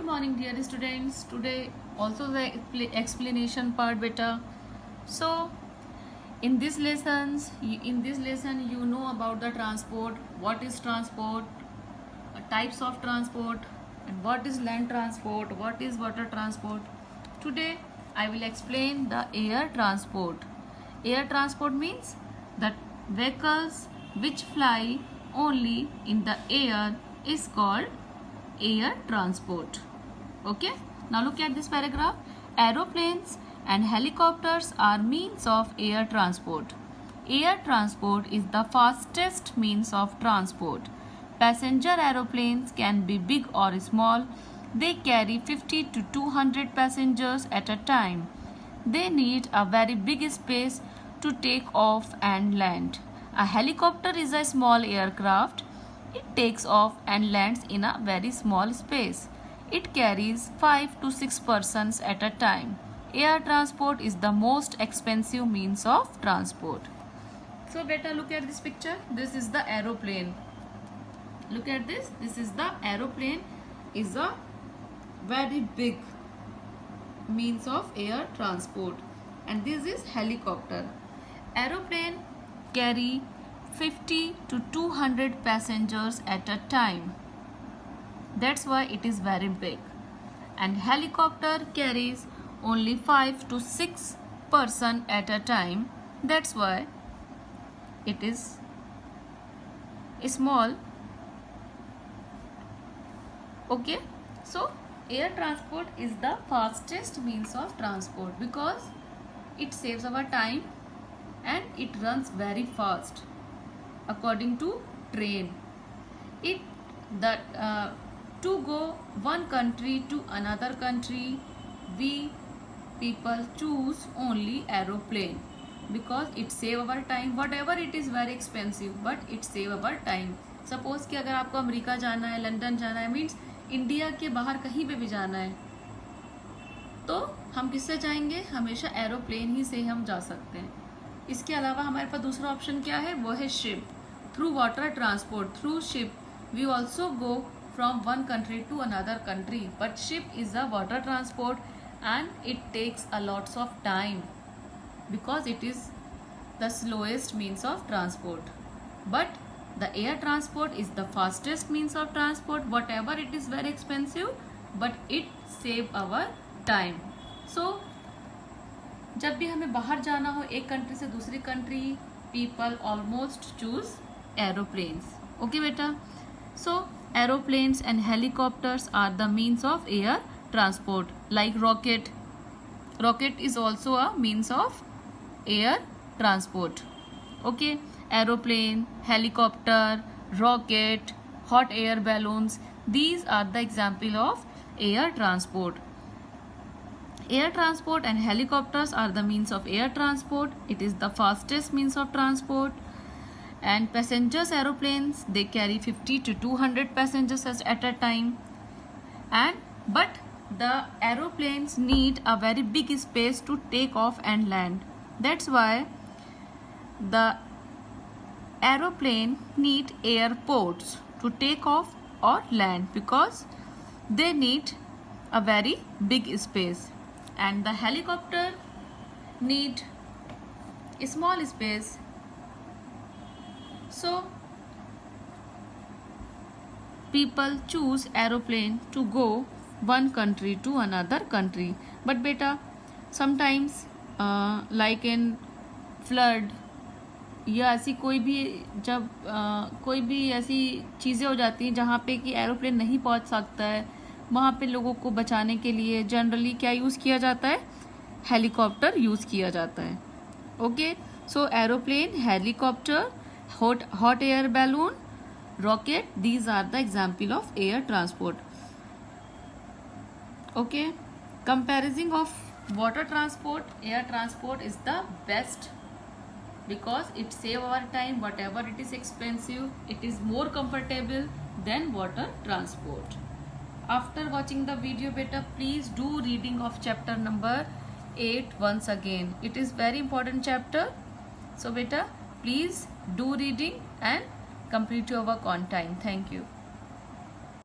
Good morning dear students. Today also the explanation part beta. So in this lesson you know about the transport, what is transport, types of transport, and what is land transport, what is water transport. Today I will explain the air transport. Air transport means that vehicles which fly only in the air is called air transport. Okay, now look at this paragraph. Aeroplanes and helicopters are means of air transport. Air transport is the fastest means of transport. Passenger aeroplanes can be big or small. They carry 50 to 200 passengers at a time. They need a very big space to take off and land. A helicopter is a small aircraft. It takes off and lands in a very small space. It carries 5 to 6 persons at a time. Air transport is the most expensive means of transport. So beta, look at this picture. This is the aeroplane. Look at this. This is the aeroplane. Is a very big means of air transport. And this is helicopter. Aeroplane carry 50 to 200 passengers at a time. That's why it is very big. And helicopter carries only 5 to 6 person at a time. That's why it is small. Okay, so air transport is the fastest means of transport because it saves our time and it runs very fast according to train. To go one country to another country, we people choose only aeroplane because it save our time. Whatever it is very expensive, but it save our time. Suppose कि अगर आपको America जाना है, London जाना है, means India के बाहर कहीं पे भी जाना है, तो हम किससे जाएंगे? हमेशा एरोप्लेन ही से हम जा सकते हैं. इसके अलावा हमारे पास दूसरा ऑप्शन क्या है? वो है ship. Through water transport, through ship we also go from one country to another country, but ship is a water transport and it takes a lots of time because it is the slowest means of transport. But the air transport is the fastest means of transport. Whatever it is very expensive, but it save our time. So जब भी हमें बाहर जाना हो एक country से दूसरी country, people almost choose aeroplanes. Okay बेटा, so aeroplanes and helicopters are the means of air transport. Like rocket is also a means of air transport. Okay, aeroplane, helicopter, rocket, hot air balloons, these are the example of air transport. Air transport and helicopters are the means of air transport. It is the fastest means of transport. And passengers aeroplanes, they carry 50 to 200 passengers at a time. But the aeroplanes need a very big space to take off and land. That's why the aeroplane need airports to take off or land because they need a very big space. And the helicopter need a small space. So people choose aeroplane to go one country to another country. But beta, sometimes like in flood या ऐसी कोई भी ऐसी चीज़ें हो जाती हैं जहाँ पे कि एरोप्लेन नहीं पहुँच सकता है, वहाँ पे लोगों को बचाने के लिए जनरली क्या यूज़ किया जाता है? हेलीकॉप्टर यूज़ किया जाता है. Okay, so aeroplane, helicopter, hot air balloon, rocket, these are the example of air transport. Okay, comparison of water transport, air transport is the best because it save our time. Whatever it is expensive, it is more comfortable than water transport. After watching the video beta, please do reading of chapter number 8 once again. It is very important chapter. So beta, please do reading and complete your work on time. Thank you.